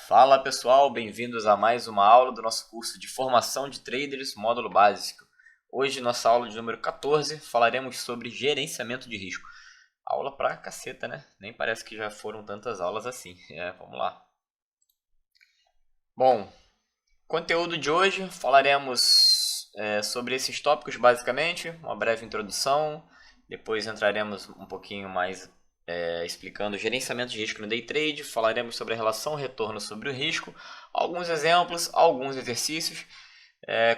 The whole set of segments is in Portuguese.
Fala pessoal, bem-vindos a mais uma aula do nosso curso de formação de traders, módulo básico. Hoje, nossa aula de número 14, falaremos sobre gerenciamento de risco. Aula pra caceta, né? Nem parece que já foram tantas aulas assim. Vamos lá. Bom, conteúdo de hoje, falaremos sobre esses tópicos basicamente, uma breve introdução, depois entraremos um pouquinho mais explicando o gerenciamento de risco no day trade, falaremos sobre a relação retorno sobre o risco, alguns exemplos, alguns exercícios,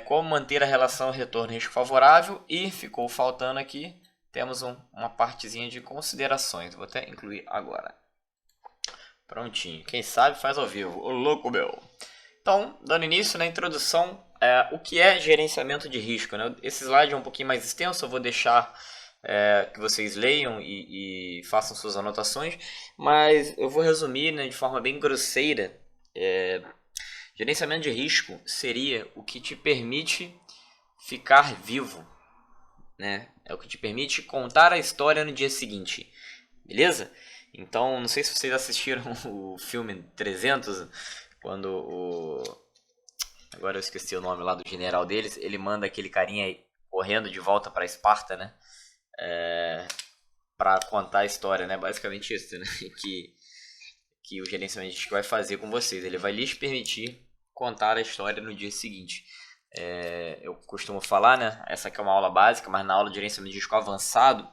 como manter a relação retorno-risco favorável e ficou faltando aqui, temos uma partezinha de considerações, vou até incluir agora. Prontinho, quem sabe faz ao vivo, ô louco meu! Então, dando início na introdução, o que é gerenciamento de risco, né? Esse slide é um pouquinho mais extenso, eu vou deixar que vocês leiam e façam suas anotações, mas eu vou resumir, né, de forma bem grosseira. Gerenciamento de risco seria o que te permite ficar vivo, né? É o que te permite contar a história no dia seguinte, beleza? Então, não sei se vocês assistiram o filme 300, quando agora eu esqueci o nome lá do general deles, ele manda aquele carinha correndo de volta para Esparta, né? Para contar a história, né? Basicamente isso, né? Que o gerenciamento de risco vai fazer com vocês. Ele vai lhes permitir contar a história no dia seguinte. Eu costumo falar, né? Essa aqui é uma aula básica, mas na aula de gerenciamento de risco avançado,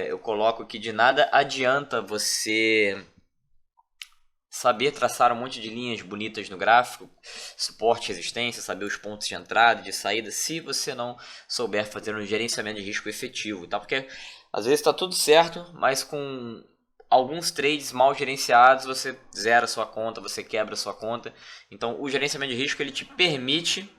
eu coloco que de nada adianta você saber traçar um monte de linhas bonitas no gráfico, suporte, resistência, saber os pontos de entrada e de saída, se você não souber fazer um gerenciamento de risco efetivo, tá? Porque às vezes está tudo certo, mas com alguns trades mal gerenciados, você zera a sua conta, você quebra a sua conta. Então o gerenciamento de risco ele te permite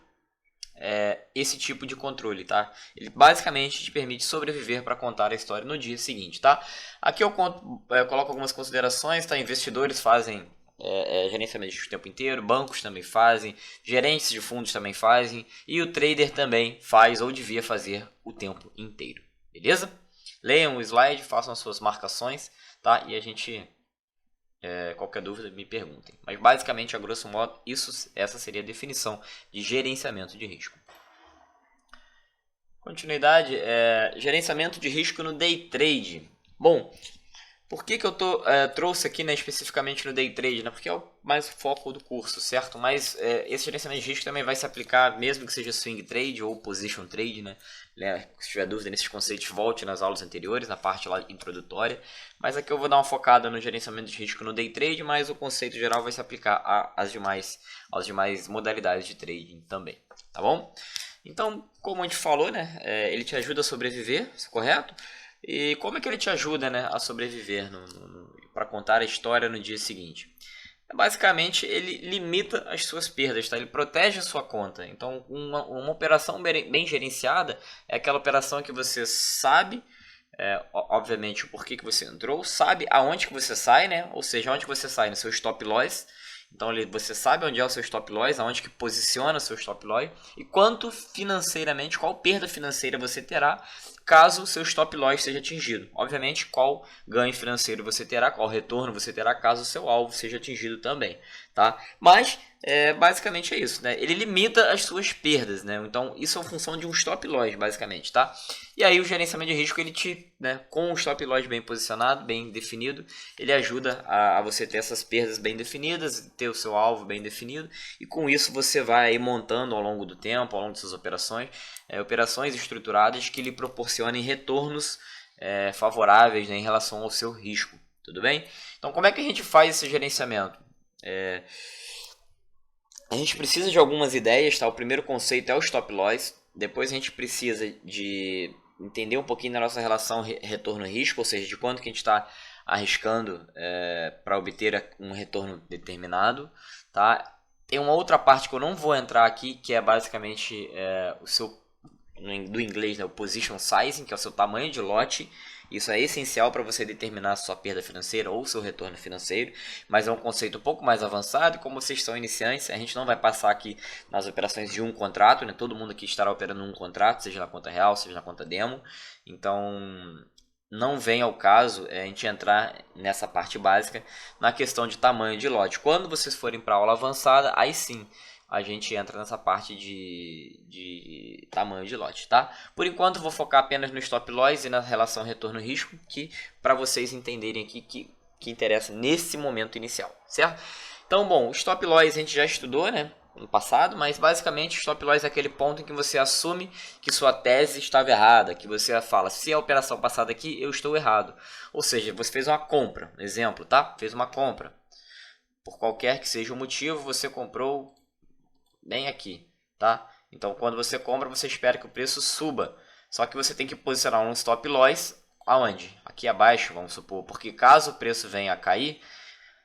esse tipo de controle, tá? Ele basicamente te permite sobreviver para contar a história no dia seguinte, tá? Aqui eu coloco algumas considerações, tá? Investidores fazem gerenciamento de risco o tempo inteiro, bancos também fazem, gerentes de fundos também fazem e o trader também faz ou devia fazer o tempo inteiro, beleza? Leiam o slide, façam as suas marcações, tá? E a gente qualquer dúvida me perguntem. Mas basicamente, a grosso modo, essa seria a definição de gerenciamento de risco. Continuidade, gerenciamento de risco no day trade. Bom, por que eu trouxe aqui, né, especificamente no day trade? Né? Porque é o mais foco do curso, certo? Mas esse gerenciamento de risco também vai se aplicar, mesmo que seja swing trade ou position trade, né? Se tiver dúvida nesses conceitos, volte nas aulas anteriores, na parte lá introdutória. Mas aqui eu vou dar uma focada no gerenciamento de risco no day trade, mas o conceito geral vai se aplicar às demais modalidades de trading também, tá bom? Então, como a gente falou, né, ele te ajuda a sobreviver, correto? E como é que ele te ajuda, né, a sobreviver para contar a história no dia seguinte? Basicamente, ele limita as suas perdas, tá? Ele protege a sua conta. Então, uma operação bem gerenciada é aquela operação que você sabe, obviamente, o porquê que você entrou, sabe aonde que você sai, né? Ou seja, aonde que você sai no seu stop loss. Então você sabe onde é o seu stop loss, aonde que posiciona o seu stop loss e quanto financeiramente, qual perda financeira você terá caso o seu stop loss seja atingido. Obviamente, qual ganho financeiro você terá, qual retorno você terá caso o seu alvo seja atingido também, tá? Mas basicamente é isso, né? Ele limita as suas perdas, né? Então isso é uma função de um stop loss, basicamente, tá? E aí o gerenciamento de risco, ele com o stop loss bem posicionado, bem definido, ele ajuda a você ter essas perdas bem definidas, ter o seu alvo bem definido, e com isso você vai aí montando ao longo do tempo, ao longo de suas operações, operações estruturadas que lhe proporcionem retornos favoráveis, né, em relação ao seu risco, tudo bem? Então como é que a gente faz esse gerenciamento? A gente precisa de algumas ideias, tá? O primeiro conceito é o stop loss, depois a gente precisa de entender um pouquinho da nossa relação retorno-risco, ou seja, de quanto que a gente está arriscando para obter um retorno determinado, tá? Tem uma outra parte que eu não vou entrar aqui, que é basicamente o seu, do inglês, né, o position sizing, que é o seu tamanho de lote. Isso é essencial para você determinar a sua perda financeira ou seu retorno financeiro, mas é um conceito um pouco mais avançado. Como vocês são iniciantes, a gente não vai passar aqui nas operações de um contrato, né? Todo mundo aqui estará operando um contrato, seja na conta real, seja na conta demo. Então não vem ao caso a gente entrar nessa parte básica na questão de tamanho de lote. Quando vocês forem para a aula avançada, aí sim a gente entra nessa parte de tamanho de lote, tá? Por enquanto vou focar apenas no stop loss e na relação retorno-risco, que para vocês entenderem aqui que interessa nesse momento inicial, certo? Então, bom, o stop loss a gente já estudou, né, no passado, mas basicamente o stop loss é aquele ponto em que você assume que sua tese estava errada, que você fala, se a operação passar daqui, eu estou errado. Ou seja, você fez uma compra, exemplo, tá? Fez uma compra. Por qualquer que seja o motivo, você comprou bem aqui, tá? Então, quando você compra, você espera que o preço suba. Só que você tem que posicionar um stop loss aonde? Aqui abaixo, vamos supor, porque caso o preço venha a cair,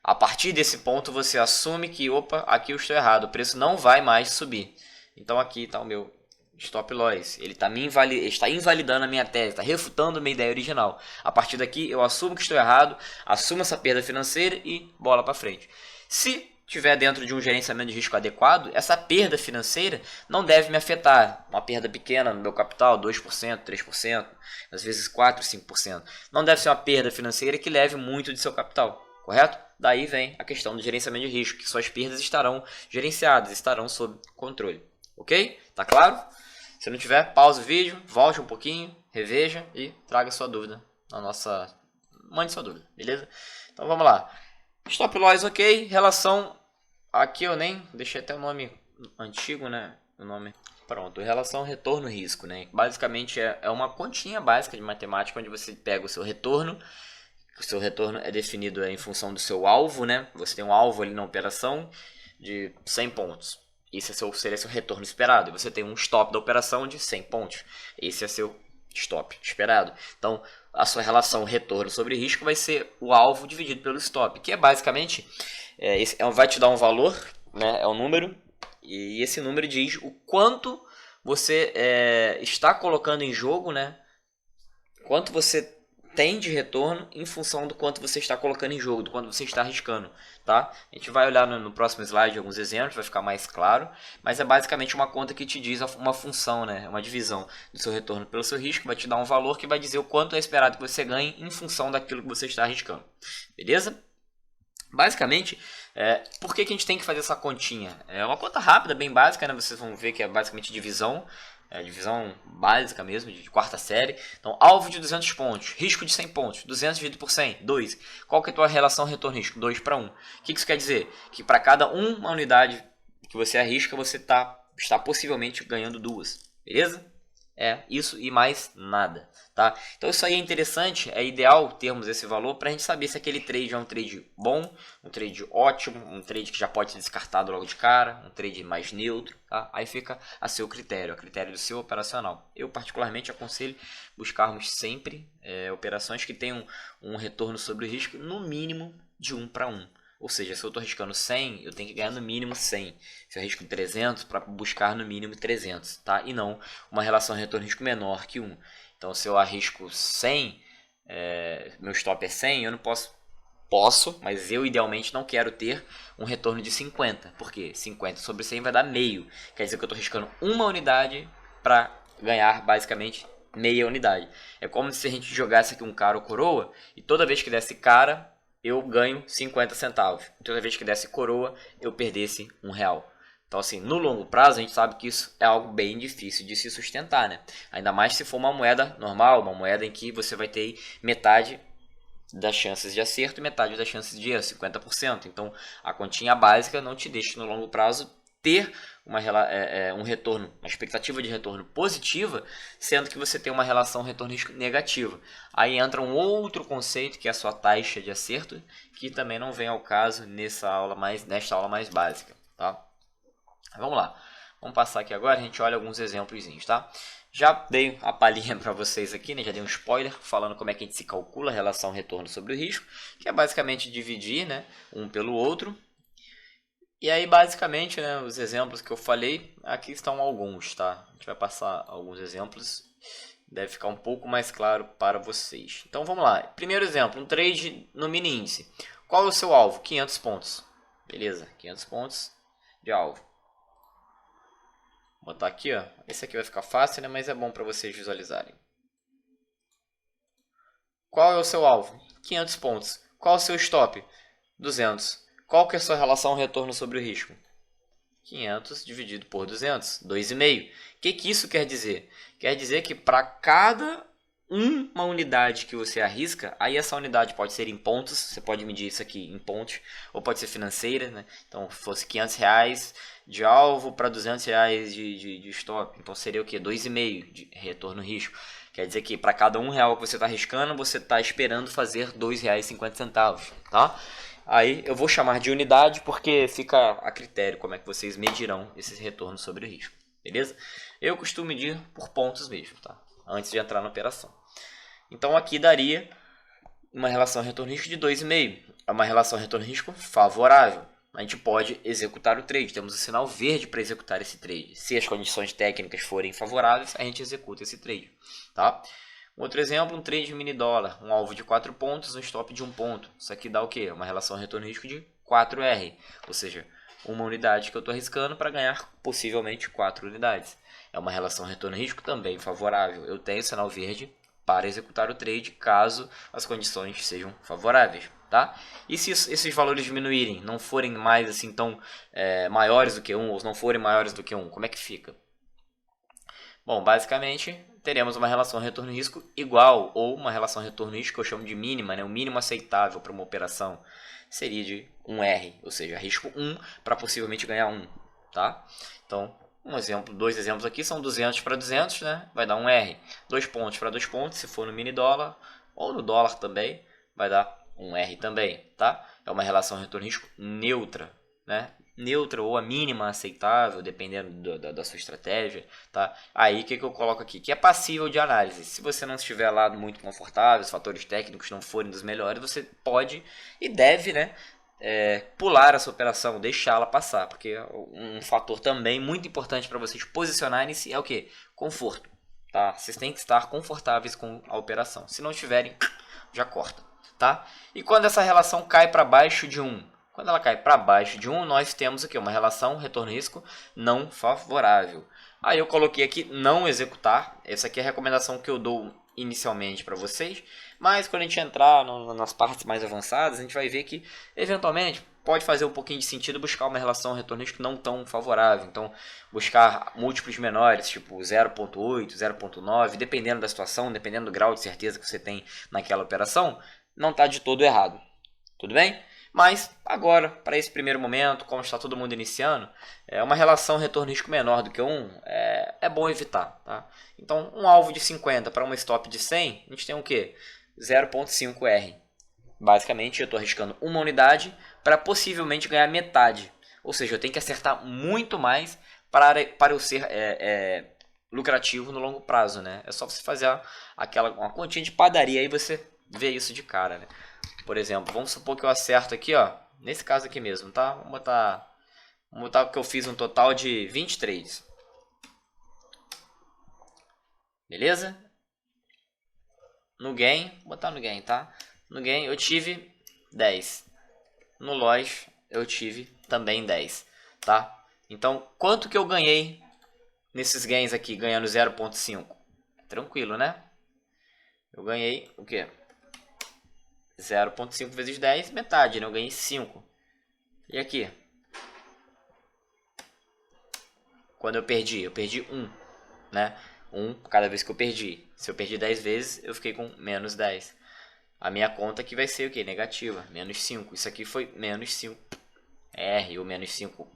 a partir desse ponto você assume que, opa, aqui eu estou errado, o preço não vai mais subir. Então aqui está o meu stop loss, ele está invalidando a minha tese, está refutando a minha ideia original. A partir daqui eu assumo que estou errado, assumo essa perda financeira e bola para frente. Se estiver dentro de um gerenciamento de risco adequado, essa perda financeira não deve me afetar. Uma perda pequena no meu capital, 2%, 3%, às vezes 4%, 5%. Não deve ser uma perda financeira que leve muito de seu capital, correto? Daí vem a questão do gerenciamento de risco, que suas perdas estarão gerenciadas, estarão sob controle. Ok? Tá claro? Se não tiver, pause o vídeo, volte um pouquinho, reveja e traga sua dúvida na nossa... Mande sua dúvida, beleza? Então vamos lá. Stop loss ok, relação... Aqui eu nem deixei até o nome antigo, né? O nome... Pronto, relação retorno-risco, né? Basicamente é uma continha básica de matemática onde você pega o seu retorno. O seu retorno é definido em função do seu alvo, né? Você tem um alvo ali na operação de 100 pontos. Esse seria seu retorno esperado. E você tem um stop da operação de 100 pontos. Esse é seu stop esperado. Então, a sua relação retorno sobre risco vai ser o alvo dividido pelo stop, que é basicamente vai te dar um valor, né? É um número, e esse número diz o quanto você está colocando em jogo, né? Quanto você tem de retorno em função do quanto você está colocando em jogo, do quanto você está arriscando, tá? A gente vai olhar no próximo slide alguns exemplos, vai ficar mais claro, mas é basicamente uma conta que te diz uma função, né? Uma divisão do seu retorno pelo seu risco, vai te dar um valor que vai dizer o quanto é esperado que você ganhe em função daquilo que você está arriscando, beleza? Basicamente, por que a gente tem que fazer essa continha? É uma conta rápida, bem básica, né? Vocês vão ver que é basicamente divisão. Divisão básica mesmo, de quarta série. Então, alvo de 200 pontos, risco de 100 pontos, 200 dividido por 100, 2. Qual que é a tua relação retorno-risco? 2 para 1. O que isso quer dizer? Que para cada uma unidade que você arrisca, você está possivelmente ganhando 2. Beleza? É isso e mais nada, tá? Então isso aí é interessante, é ideal termos esse valor para a gente saber se aquele trade é um trade bom, um trade ótimo, um trade que já pode ser descartado logo de cara, um trade mais neutro, tá? Aí fica a seu critério, a critério do seu operacional. Eu particularmente aconselho buscarmos sempre operações que tenham um retorno sobre o risco no mínimo de 1 para 1. Ou seja, se eu estou arriscando 100, eu tenho que ganhar no mínimo 100. Se eu arrisco 300, para buscar no mínimo 300, tá? E não uma relação retorno-risco menor que 1. Então, se eu arrisco 100, meu stop é 100, eu não posso, mas eu idealmente não quero ter um retorno de 50. Porque 50 sobre 100 vai dar meio. Quer dizer que eu estou arriscando uma unidade para ganhar basicamente meia unidade. É como se a gente jogasse aqui um cara ou coroa e toda vez que desse cara, eu ganho 50 centavos. Toda vez que desse coroa, eu perdesse R$1. Então, assim, no longo prazo, a gente sabe que isso é algo bem difícil de se sustentar, né? Ainda mais se for uma moeda normal, uma moeda em que você vai ter metade das chances de acerto e metade das chances de erro, 50%. Então, a continha básica não te deixa no longo prazo ter um retorno, uma expectativa de retorno positiva, sendo que você tem uma relação retorno-risco negativa. Aí entra um outro conceito, que é a sua taxa de acerto, que também não vem ao caso nesta aula mais básica, tá? Vamos lá. Vamos passar aqui agora, a gente olha alguns exemplos, tá? Já dei a palhinha para vocês aqui, né? Já dei um spoiler falando como é que a gente se calcula a relação retorno sobre o risco, que é basicamente dividir, né, um pelo outro. E aí, basicamente, né, os exemplos que eu falei, aqui estão alguns, tá? A gente vai passar alguns exemplos, deve ficar um pouco mais claro para vocês. Então, vamos lá. Primeiro exemplo, um trade no mini índice. Qual é o seu alvo? 500 pontos. Beleza, 500 pontos de alvo. Vou botar aqui, ó. Esse aqui vai ficar fácil, né, mas é bom para vocês visualizarem. Qual é o seu alvo? 500 pontos. Qual é o seu stop? 200. Qual que é a sua relação retorno sobre o risco? 500 dividido por 200, 2,5. O que isso quer dizer? Quer dizer que para cada uma unidade que você arrisca, aí essa unidade pode ser em pontos, você pode medir isso aqui em pontos, ou pode ser financeira, né? Então, se fosse 500 reais de alvo para 200 reais de stop, então seria o que? 2,5 de retorno risco. Quer dizer que para cada R$1 que você está arriscando, você está esperando fazer R$2,50, tá? Aí eu vou chamar de unidade porque fica a critério como é que vocês medirão esse retorno sobre o risco, beleza? Eu costumo medir por pontos mesmo, tá? Antes de entrar na operação. Então aqui daria uma relação retorno-risco de 2,5. É uma relação retorno-risco favorável. A gente pode executar o trade. Temos o sinal verde para executar esse trade. Se as condições técnicas forem favoráveis, a gente executa esse trade, tá? Outro exemplo, um trade mini dólar, um alvo de 4 pontos, um stop de 1 ponto. Isso aqui dá o quê? Uma relação retorno-risco de 4R, ou seja, uma unidade que eu estou arriscando para ganhar possivelmente 4 unidades. É uma relação retorno-risco também favorável. Eu tenho sinal verde para executar o trade caso as condições sejam favoráveis, tá? E se esses valores diminuírem, não forem mais assim tão maiores do que 1 ou não forem maiores do que 1, como é que fica? Bom, basicamente teremos uma relação retorno-risco igual ou uma relação retorno-risco que eu chamo de mínima, né? O mínimo aceitável para uma operação seria de 1R, ou seja, risco 1 para possivelmente ganhar 1, tá? Então, dois exemplos aqui são 200 para 200, né? Vai dar 1R. 2 pontos para 2 pontos, se for no mini dólar ou no dólar também, vai dar 1R também, tá? É uma relação retorno-risco neutra, né? Neutra ou a mínima aceitável, dependendo da sua estratégia, tá? Aí o que eu coloco aqui? Que é passível de análise. Se você não estiver lá muito confortável, os fatores técnicos não forem dos melhores, você pode e deve, né? Pular essa operação, deixá-la passar, porque um fator também muito importante para vocês posicionarem-se é o que? Conforto, tá? Vocês têm que estar confortáveis com a operação. Se não estiverem, já corta, tá? E quando essa relação cai para baixo de 1? Quando ela cai para baixo de 1, nós temos o que? Uma relação retorno-risco não favorável. Aí eu coloquei aqui não executar. Essa aqui é a recomendação que eu dou inicialmente para vocês. Mas quando a gente entrar nas partes mais avançadas, a gente vai ver que eventualmente pode fazer um pouquinho de sentido buscar uma relação retorno-risco não tão favorável. Então, buscar múltiplos menores, tipo 0,8, 0,9, dependendo da situação, dependendo do grau de certeza que você tem naquela operação, não está de todo errado. Tudo bem? Mas agora, para esse primeiro momento, como está todo mundo iniciando, uma relação retorno-risco menor do que 1 é bom evitar. Tá? Então, um alvo de 50 para uma stop de 100, a gente tem o quê? 0,5R. Basicamente, eu estou arriscando uma unidade para possivelmente ganhar metade. Ou seja, eu tenho que acertar muito mais para eu ser lucrativo no longo prazo. Né? É só você fazer uma continha de padaria e você vê isso de cara. Né? Por exemplo, vamos supor que eu acerto aqui, ó, nesse caso aqui mesmo, tá? Vamos botar que eu fiz um total de 23. Beleza? No gain, vou botar no gain, tá? No gain eu tive 10. No loss eu tive também 10, tá? Então, quanto que eu ganhei nesses gains aqui, ganhando 0,5? Tranquilo, né? Eu ganhei o quê? 0,5 vezes 10, metade, né? Eu ganhei 5. E aqui? Quando eu perdi 1, né? 1 cada vez que eu perdi. Se eu perdi 10 vezes, eu fiquei com menos 10. A minha conta aqui vai ser o quê? Negativa, menos 5. Isso aqui foi menos 5. R ou menos 5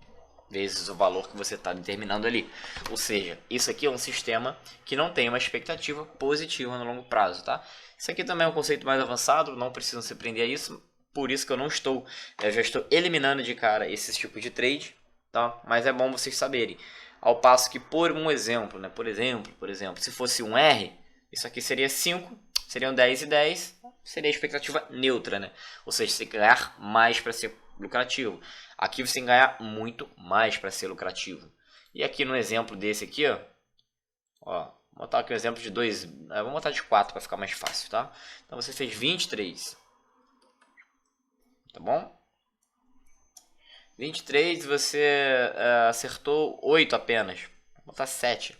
vezes o valor que você está determinando ali. Ou seja, isso aqui é um sistema que não tem uma expectativa positiva no longo prazo, tá? Isso aqui também é um conceito mais avançado, não precisam se prender a isso. Por isso que eu já estou eliminando de cara esse tipo de trade, tá? Mas é bom vocês saberem. Ao passo que, por um exemplo, né? Por exemplo, se fosse um R, isso aqui seria 5, seriam 10 e 10, seria a expectativa neutra, né? Ou seja, você tem que ganhar mais para ser lucrativo. Aqui você tem que ganhar muito mais para ser lucrativo. E aqui no exemplo desse aqui, ó, vou botar aqui um exemplo de 2, vamos botar de 4 para ficar mais fácil, tá? Então você fez 23, tá bom? 23 você acertou 8 apenas, vou botar 7.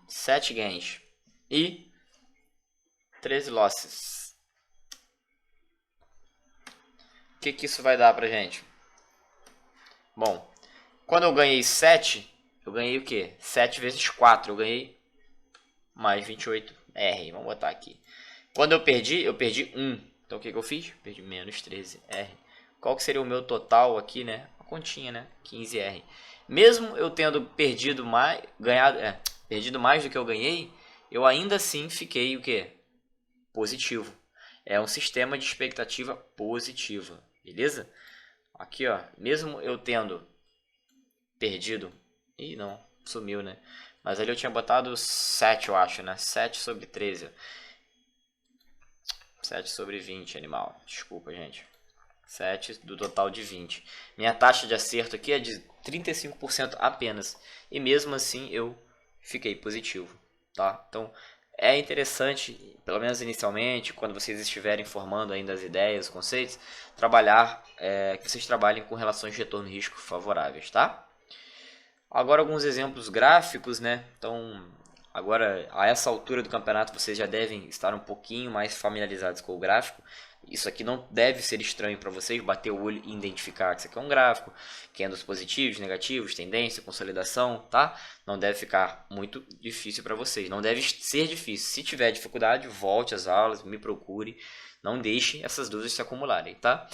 7 gains. E 13 losses. O que isso vai dar pra gente? Bom, quando eu ganhei 7, eu ganhei o quê? 7 vezes 4, eu ganhei mais 28R, vamos botar aqui. Quando eu perdi 1. Então o que eu fiz? Perdi menos 13R. Qual que seria o meu total aqui, né? A continha, né? 15R. Mesmo eu tendo perdido mais, perdido mais do que eu ganhei, eu ainda assim fiquei o quê? Positivo. É um sistema de expectativa positiva, beleza? Aqui, ó, mesmo eu tendo perdido... Ih, não, sumiu, né? Mas ali eu tinha botado 7, eu acho, né? 7 sobre 13. 7 sobre 20, animal. Desculpa, gente. 7 do total de 20. Minha taxa de acerto aqui é de 35% apenas. E mesmo assim eu fiquei positivo, tá? Então é interessante, pelo menos inicialmente, quando vocês estiverem formando ainda as ideias, os conceitos, que vocês trabalhem com relações de retorno e risco favoráveis, tá? Agora alguns exemplos gráficos, né? Então, agora a essa altura do campeonato vocês já devem estar um pouquinho mais familiarizados com o gráfico. Isso aqui não deve ser estranho para vocês, bater o olho e identificar que isso aqui é um gráfico, candles positivos, negativos, tendência, consolidação, tá? Não deve ficar muito difícil para vocês, não deve ser difícil. Se tiver dificuldade, volte às aulas, me procure, não deixe essas dúvidas se acumularem, tá?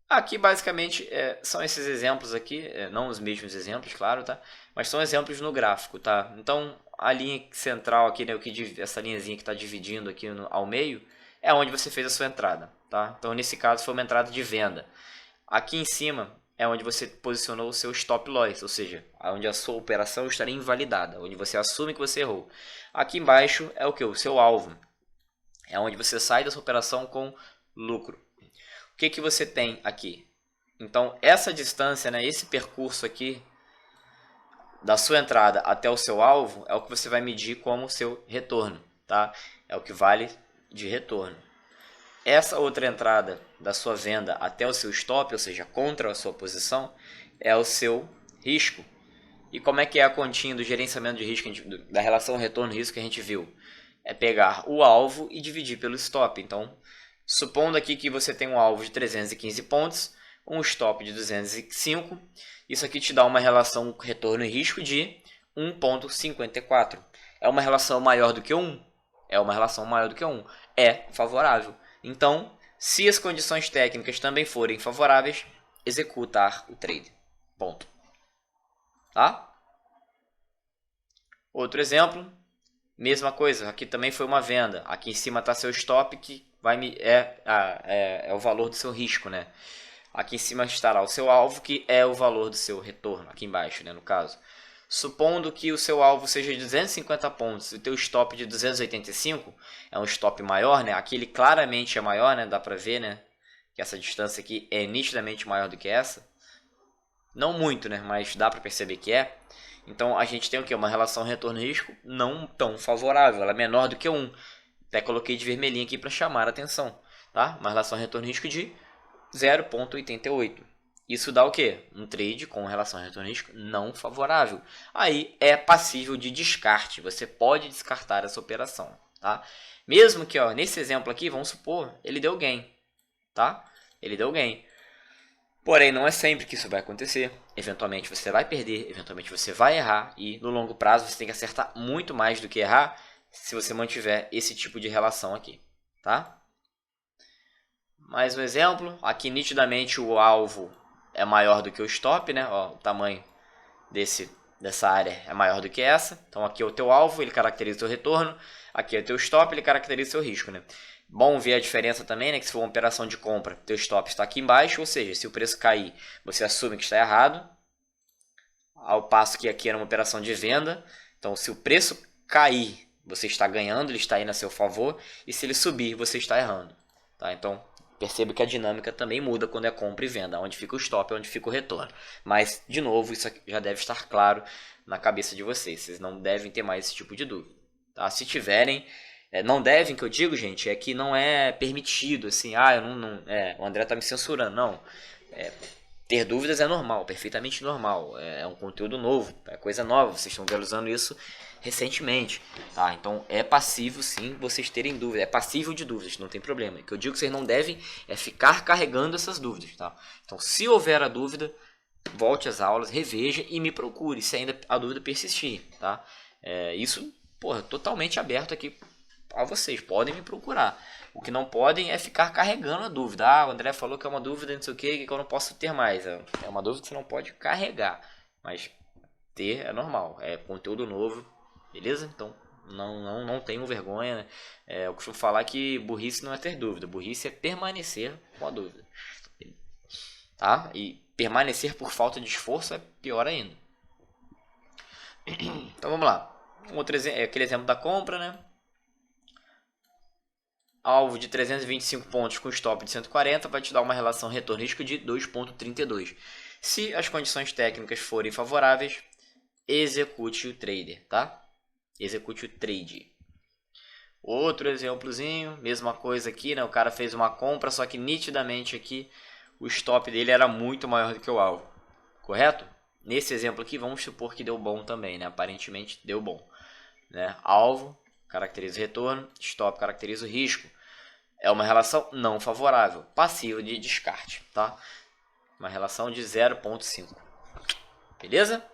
Aqui basicamente são esses exemplos aqui, não os mesmos exemplos, claro, tá? Mas são exemplos no gráfico, tá? Então a linha central aqui, né, essa linhazinha que está dividindo aqui ao meio, é onde você fez a sua entrada, tá? Então nesse caso foi uma entrada de venda. Aqui em cima é onde você posicionou o seu stop loss, ou seja, onde a sua operação estaria invalidada, onde você assume que você errou. Aqui embaixo é o que? O seu alvo, é onde você sai dessa operação com lucro. O que você tem aqui? Então essa distância, né, esse percurso aqui da sua entrada até o seu alvo é o que você vai medir como seu retorno, tá? É o que vale de retorno. Essa outra entrada da sua venda até o seu stop, ou seja, contra a sua posição, é o seu risco. E como é que é a continha do gerenciamento de risco, da relação retorno-risco que a gente viu? É pegar o alvo e dividir pelo stop. Então, supondo aqui que você tem um alvo de 315 pontos, um stop de 205, isso aqui te dá uma relação retorno e risco de 1,54. É uma relação maior do que 1? É uma relação maior do que 1. É favorável. Então, se as condições técnicas também forem favoráveis, executar o trade. Ponto. Tá? Outro exemplo, mesma coisa, aqui também foi uma venda. Aqui em cima está seu stop, que é o valor do seu risco, né? Aqui em cima estará o seu alvo, que é o valor do seu retorno, aqui embaixo, né, no caso. Supondo que o seu alvo seja de 250 pontos e o teu stop de 285, é um stop maior, né? Aqui ele claramente é maior, né? Dá pra ver, né? Que essa distância aqui é nitidamente maior do que essa. Não muito, né? Mas dá pra perceber que é. Então a gente tem o quê? Uma relação retorno-risco não tão favorável. Ela é menor do que 1. Até coloquei de vermelhinho aqui para chamar a atenção, tá? Uma relação retorno-risco de 0,88. Isso dá o quê? Um trade com relação a retorno risco não favorável. Aí é passível de descarte. Você pode descartar essa operação, tá? Mesmo que, ó, nesse exemplo aqui, vamos supor, ele deu gain, tá? Ele deu gain. Porém, não é sempre que isso vai acontecer. Eventualmente você vai perder, eventualmente você vai errar. E no longo prazo você tem que acertar muito mais do que errar se você mantiver esse tipo de relação aqui, tá? Mais um exemplo. Aqui nitidamente o alvo é maior do que o stop, né? Ó, o tamanho dessa área é maior do que essa. Então aqui é o teu alvo, ele caracteriza o teu retorno. Aqui é o teu stop, ele caracteriza o seu risco, né? Bom ver a diferença também, né? Que se for uma operação de compra, teu stop está aqui embaixo, ou seja, se o preço cair, você assume que está errado. Ao passo que aqui era uma operação de venda. Então se o preço cair, você está ganhando, ele está indo a seu favor. E se ele subir, você está errando, tá? Então perceba que a dinâmica também muda quando é compra e venda. Onde fica o stop, onde fica o retorno. Mas, de novo, isso já deve estar claro na cabeça de vocês. Vocês não devem ter mais esse tipo de dúvida, tá? Se tiverem, não devem, que eu digo, gente, é que não é permitido, assim, o André tá me censurando. Não, ter dúvidas é normal, perfeitamente normal. É um conteúdo novo, é coisa nova. Vocês estão usando isso recentemente, tá? Então é passível sim vocês terem dúvidas, é passível de dúvidas, não tem problema. O que eu digo que vocês não devem é ficar carregando essas dúvidas, tá? Então se houver a dúvida, volte às aulas, reveja e me procure se ainda a dúvida persistir, tá? Isso, porra, totalmente aberto aqui a vocês, podem me procurar. O que não podem é ficar carregando a dúvida. Ah, o André falou que é uma dúvida, não sei o que eu não posso ter mais. É uma dúvida que você não pode carregar, mas ter é normal, é conteúdo novo, beleza? Então não tenham vergonha, né? Eu costumo falar que burrice não é ter dúvida, burrice é permanecer com a dúvida, tá? E permanecer por falta de esforço é pior ainda. Então vamos lá. Outro exemplo, aquele exemplo da compra, né? Alvo de 325 pontos com stop de 140 vai te dar uma relação retorno-risco de 2,32. Se as condições técnicas forem favoráveis, execute o trader, tá? Execute o trade. Outro exemplozinho, mesma coisa aqui, né? O cara fez uma compra, só que nitidamente aqui o stop dele era muito maior do que o alvo, correto? Nesse exemplo aqui, vamos supor que deu bom também, né? Aparentemente deu bom, né? Alvo caracteriza o retorno, stop caracteriza o risco. É uma relação não favorável, passiva de descarte, tá? Uma relação de 0,5. Beleza?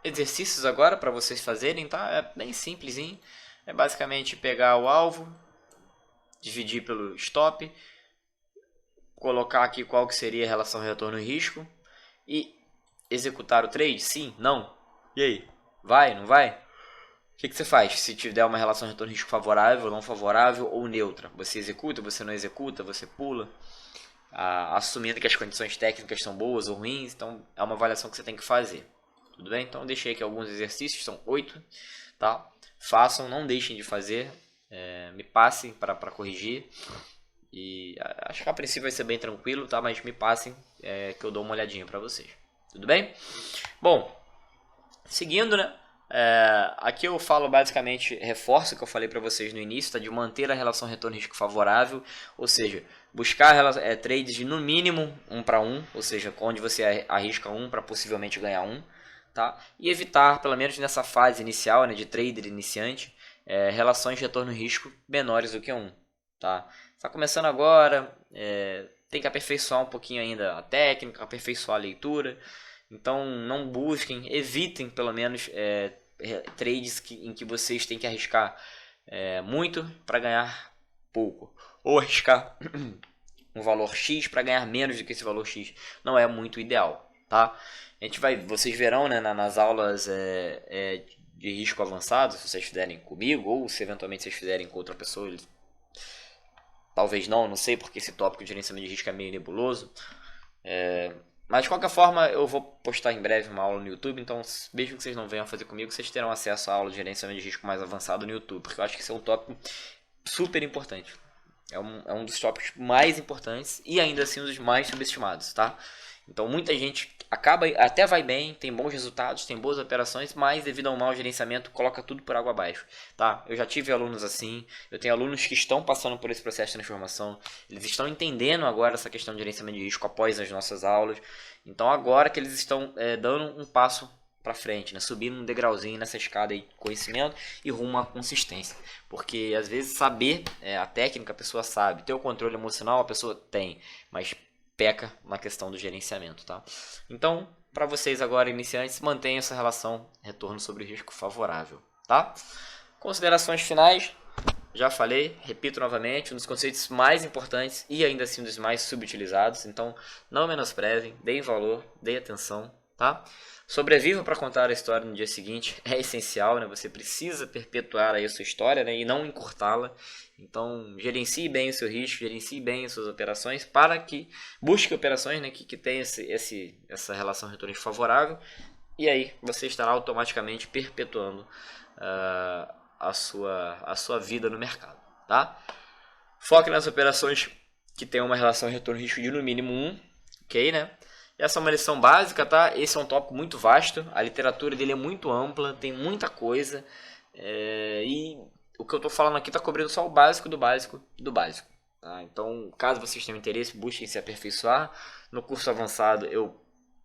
Exercícios agora para vocês fazerem, tá? É bem simplesinho. É basicamente pegar o alvo, dividir pelo stop, colocar aqui qual que seria a relação retorno e risco e executar o trade? Sim? Não? E aí? Vai? Não vai? O que você faz? Se tiver uma relação retorno-risco favorável, não favorável ou neutra, você executa, você não executa, você pula, assumindo que as condições técnicas são boas ou ruins, então é uma avaliação que você tem que fazer. Tudo bem? Então deixei aqui alguns exercícios, são 8, tá? Façam, não deixem de fazer, me passem para corrigir. E acho que a princípio vai ser bem tranquilo, tá? Mas me passem que eu dou uma olhadinha para vocês. Tudo bem? Bom, seguindo, né? Aqui eu falo basicamente, reforço o que eu falei para vocês no início, tá? De manter a relação retorno-risco favorável, ou seja, buscar trades de no mínimo 1 para 1, ou seja, onde você arrisca 1 para possivelmente ganhar 1, tá? E evitar, pelo menos nessa fase inicial, né, de trader iniciante, relações de retorno-risco menores do que 1, tá? Está começando agora, tem que aperfeiçoar um pouquinho ainda a técnica, aperfeiçoar a leitura. Então não busquem, evitem pelo menos trades em que vocês têm que arriscar muito para ganhar pouco. Ou arriscar um valor X para ganhar menos do que esse valor X. Não é muito ideal, tá? Vocês verão, né, nas aulas de risco avançado, se vocês fizerem comigo ou se eventualmente vocês fizerem com outra pessoa, talvez não sei, porque esse tópico de gerenciamento de risco é meio nebuloso. Mas de qualquer forma, eu vou postar em breve uma aula no YouTube, então mesmo que vocês não venham fazer comigo, vocês terão acesso à aula de gerenciamento de risco mais avançado no YouTube, porque eu acho que esse é um tópico super importante. É um dos tópicos mais importantes e ainda assim um dos mais subestimados, tá? Então muita gente até vai bem, tem bons resultados, tem boas operações, mas devido ao mau gerenciamento coloca tudo por água abaixo, tá? Eu já tive alunos assim, eu tenho alunos que estão passando por esse processo de transformação, eles estão entendendo agora essa questão de gerenciamento de risco após as nossas aulas, então agora que eles estão dando um passo para frente, né? Subindo um degrauzinho nessa escada aí de conhecimento e rumo à consistência, porque às vezes saber a técnica a pessoa sabe, ter o controle emocional a pessoa tem, mas peca na questão do gerenciamento, tá? Então, para vocês agora iniciantes, mantenham essa relação retorno sobre risco favorável, tá? Considerações finais, já falei, repito novamente, um dos conceitos mais importantes e ainda assim um dos mais subutilizados, então não menosprezem, deem valor, deem atenção, tá? Sobreviva para contar a história no dia seguinte, é essencial, né? Você precisa perpetuar aí a sua história, né? E não encurtá-la. Então, gerencie bem o seu risco, gerencie bem as suas operações para que busque operações, né, que tenham essa relação retorno favorável e aí você estará automaticamente perpetuando a sua vida no mercado, tá? Foque nas operações que tenham uma relação retorno-risco de no mínimo 1, ok, né? Essa é uma lição básica, tá? Esse é um tópico muito vasto, a literatura dele é muito ampla, tem muita coisa e o que eu estou falando aqui está cobrindo só o básico do básico do básico. Tá? Então, caso vocês tenham interesse, busquem se aperfeiçoar. No curso avançado eu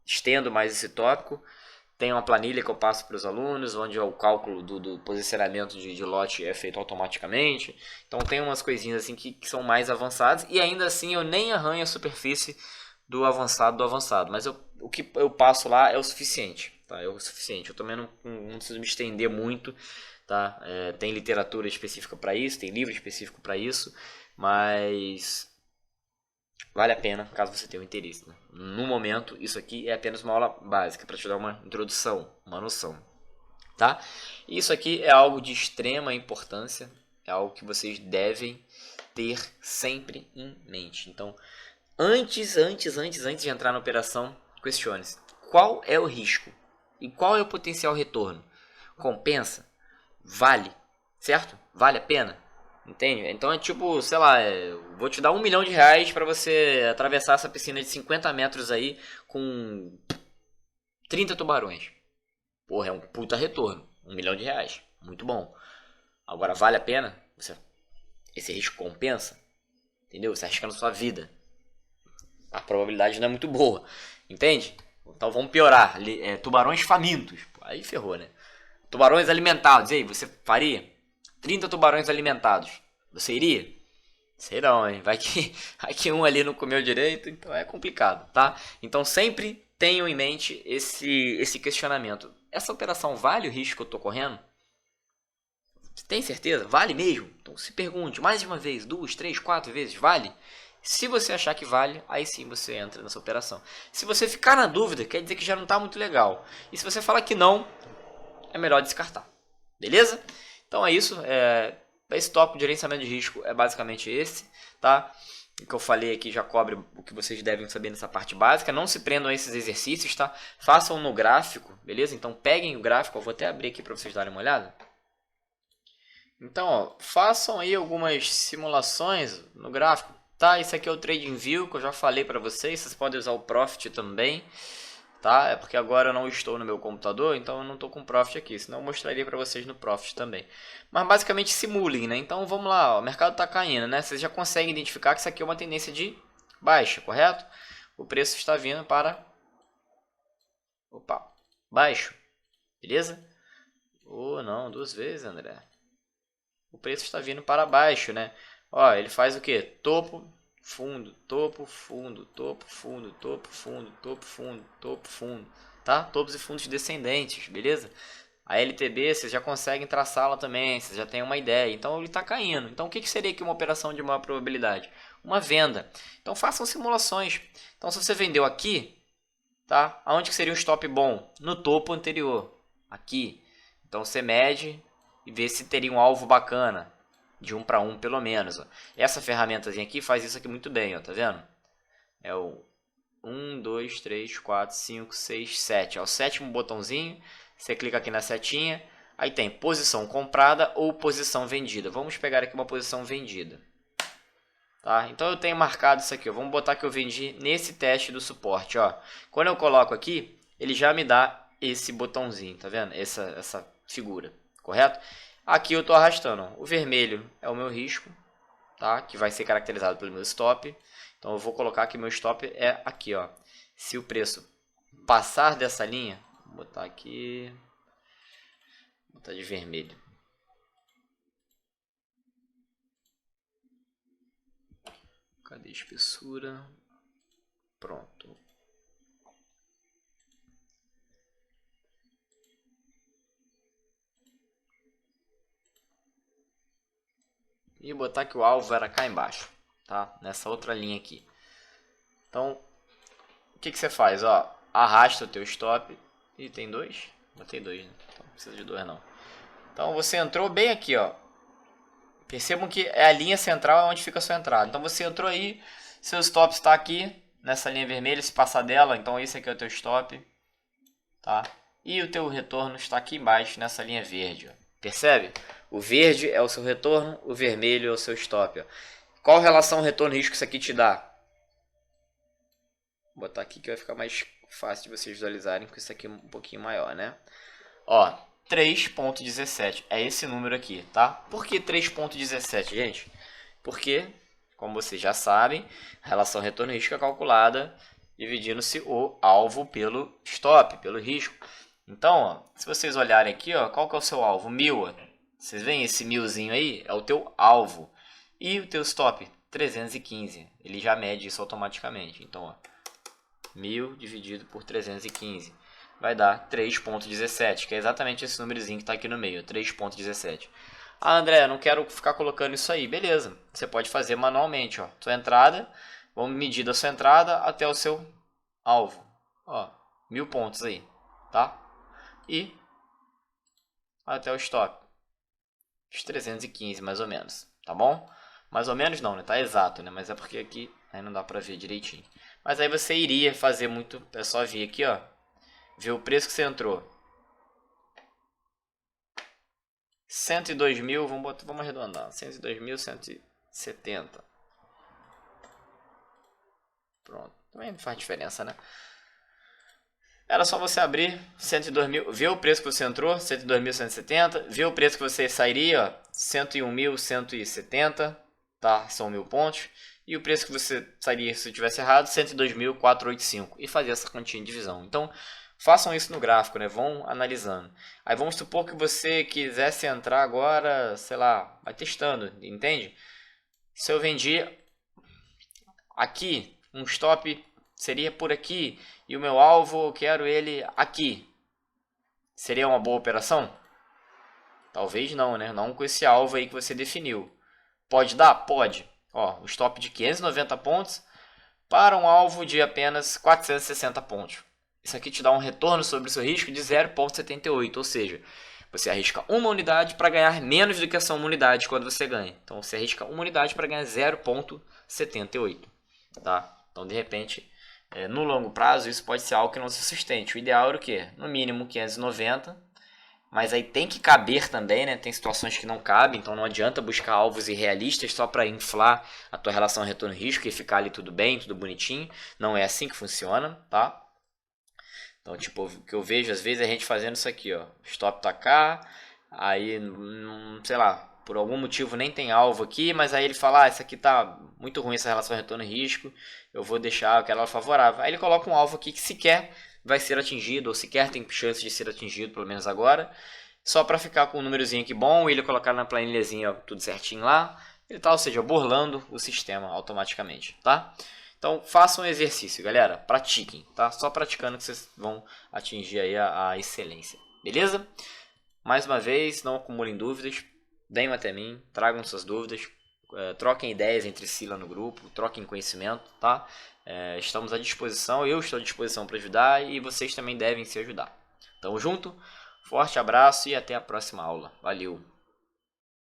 estendo mais esse tópico. Tem uma planilha que eu passo para os alunos, onde o cálculo do posicionamento de lote é feito automaticamente. Então tem umas coisinhas assim que são mais avançadas. E ainda assim eu nem arranho a superfície do avançado. Mas o que eu passo lá é o suficiente. Tá? É o suficiente. Eu também não preciso me estender muito. Tá? Tem literatura específica para isso, tem livro específico para isso. Mas vale a pena caso você tenha um interesse. Né? No momento, isso aqui é apenas uma aula básica para te dar uma introdução, uma noção. Tá? Isso aqui é algo de extrema importância, é algo que vocês devem ter sempre em mente. Então, antes de entrar na operação, questione-se: qual é o risco e qual é o potencial retorno? Compensa? Vale? Certo? Vale a pena? Entende? Então é tipo, sei lá, vou te dar R$1 milhão para você atravessar essa piscina de 50 metros aí com 30 tubarões. Porra, é um puta retorno. R$1 milhão. Muito bom. Agora, vale a pena? Esse risco compensa? Entendeu? Você arriscando sua vida. A probabilidade não é muito boa. Entende? Então vamos piorar. Tubarões famintos. Aí ferrou, né? Tubarões alimentados. E aí, você faria? 30 tubarões alimentados. Você iria? Sei não, hein? Vai que um ali não comeu direito, então é complicado, tá? Então sempre tenham em mente esse questionamento. Essa operação vale o risco que eu estou correndo? Você tem certeza? Vale mesmo? Então se pergunte mais de uma vez, 2, 3, 4 vezes, vale? Se você achar que vale, aí sim você entra nessa operação. Se você ficar na dúvida, quer dizer que já não está muito legal. E se você falar que não, é melhor descartar. Beleza? Então é isso. Esse tópico de gerenciamento de risco é basicamente esse, tá? O que eu falei aqui já cobre o que vocês devem saber nessa parte básica. Não se prendam a esses exercícios, tá? Façam no gráfico, beleza? Então peguem o gráfico, eu vou até abrir aqui para vocês darem uma olhada. Então, ó, façam aí algumas simulações no gráfico, tá? Esse aqui é o TradingView que eu já falei para vocês. Vocês podem usar o Profit também. Tá? É porque agora eu não estou no meu computador, então eu não estou com o Profit aqui, senão eu mostraria para vocês no Profit também. Mas basicamente simulem, né? Então vamos lá, ó, o mercado está caindo, né? Vocês já conseguem identificar que isso aqui é uma tendência de baixa, correto? O preço está vindo para baixo, beleza? Ou não, 2 vezes, André. O preço está vindo para baixo, né? Ó, ele faz o que? Topo, fundo, topo, fundo, topo, fundo, topo, fundo, topo, fundo, topo, fundo, tá? Topos e fundos descendentes, beleza? A LTB vocês já conseguem traçá-la também, vocês já têm uma ideia. Então ele está caindo. Então o que seria aqui uma operação de maior probabilidade? Uma venda. Então façam simulações. Então se você vendeu aqui, tá? Aonde que seria um stop bom? No topo anterior, aqui. Então você mede e vê se teria um alvo bacana. De 1 para 1 pelo menos. Ó. Essa ferramentazinha aqui faz isso aqui muito bem, ó, tá vendo? É o 1, 2, 3, 4, 5, 6, 7. É o sétimo botãozinho. Você clica aqui na setinha. Aí tem posição comprada ou posição vendida. Vamos pegar aqui uma posição vendida. Tá? Então eu tenho marcado isso aqui. Ó. Vamos botar que eu vendi nesse teste do suporte. Ó. Quando eu coloco aqui, ele já me dá esse botãozinho. Tá vendo? Essa figura. Correto? Aqui eu estou arrastando. Ó. O vermelho é o meu risco, tá? Que vai ser caracterizado pelo meu stop. Então eu vou colocar que meu stop é aqui, ó. Se o preço passar dessa linha, vou botar aqui, vou botar de vermelho. Cadê a espessura? Pronto. E botar que o alvo era cá embaixo, tá? Nessa outra linha aqui. Então, o que você faz? Ó, arrasta o teu stop. E tem 2? Botei 2, né? Então não precisa de 2 não. Então você entrou bem aqui, ó. Percebam que é a linha central onde fica a sua entrada. Então você entrou aí, seu stop está aqui, nessa linha vermelha, se passar dela, então esse aqui é o teu stop, tá? E o teu retorno está aqui embaixo, nessa linha verde, ó. Percebe? O verde é o seu retorno, o vermelho é o seu stop, ó. Qual relação retorno-risco isso aqui te dá? Vou botar aqui que vai ficar mais fácil de vocês visualizarem, com isso aqui um pouquinho maior, né? Ó, 3.17 é esse número aqui, tá? Por que 3.17, gente? Porque, como vocês já sabem, a relação retorno-risco é calculada dividindo-se o alvo pelo stop, pelo risco. Então, ó, se vocês olharem aqui, ó, qual que é o seu alvo? 1000, ó. Vocês veem esse 1000zinho aí? É o teu alvo. E o teu stop? 315. Ele já mede isso automaticamente. Então, ó, 1000 dividido por 315 vai dar 3,17, que é exatamente esse númerozinho que está aqui no meio, 3,17. Ah, André, não quero ficar colocando isso aí. Beleza, você pode fazer manualmente, ó. Sua entrada, vamos medir da sua entrada até o seu alvo. Ó, 1000 pontos aí, tá? E até o stop, os 315 mais ou menos, tá bom? Mais ou menos não, né? Tá exato, né? Mas é porque aqui aí não dá pra ver direitinho. Mas aí você iria fazer muito, é só vir aqui, ó, ver o preço que você entrou. 102 mil, vamos arredondar, 102.170. Pronto, também não faz diferença, né? Era só você abrir 102 mil, ver o preço que você entrou, 102.170, ver o preço que você sairia, ó, 101.170, tá? São 1000 pontos. E o preço que você sairia se tivesse errado, 102.485. E fazer essa continha de divisão. Então, façam isso no gráfico, né? Vão analisando. Aí vamos supor que você quisesse entrar agora, sei lá, vai testando, entende? Se eu vendi aqui, um stop seria por aqui, e o meu alvo eu quero ele aqui. Seria uma boa operação? Talvez não, né? Não com esse alvo aí que você definiu. Pode dar? Pode. Ó, um stop de 590 pontos para um alvo de apenas 460 pontos. Isso aqui te dá um retorno sobre o seu risco de 0,78, ou seja, você arrisca uma unidade para ganhar menos do que essa uma unidade quando você ganha. Então você arrisca uma unidade para ganhar 0,78, tá? Então de repente, no longo prazo isso pode ser algo que não se sustente. O ideal era o quê? No mínimo 590, mas aí tem que caber também, né? Tem situações que não cabem, então não adianta buscar alvos irrealistas só para inflar a tua relação retorno-risco e ficar ali tudo bem, tudo bonitinho. Não é assim que funciona, tá? Então, tipo, o que eu vejo às vezes é a gente fazendo isso aqui, ó. O stop tá cá, aí, sei lá, por algum motivo nem tem alvo aqui, mas aí ele fala, ah, isso aqui tá muito ruim essa relação retorno-risco, eu vou deixar, eu quero ela favorável. Aí ele coloca um alvo aqui que sequer vai ser atingido, ou sequer tem chance de ser atingido, pelo menos agora, só para ficar com um númerozinho aqui bom, ele colocar na planilhazinha tudo certinho lá, e tal, ou seja, burlando o sistema automaticamente, tá? Então façam um exercício, galera, pratiquem, tá? Só praticando que vocês vão atingir aí a excelência, beleza? Mais uma vez, não acumulem dúvidas, venham até mim, tragam suas dúvidas, troquem ideias entre si lá no grupo, troquem conhecimento, tá? Estamos à disposição, eu estou à disposição para ajudar e vocês também devem se ajudar. Tamo junto, forte abraço e até a próxima aula. Valeu!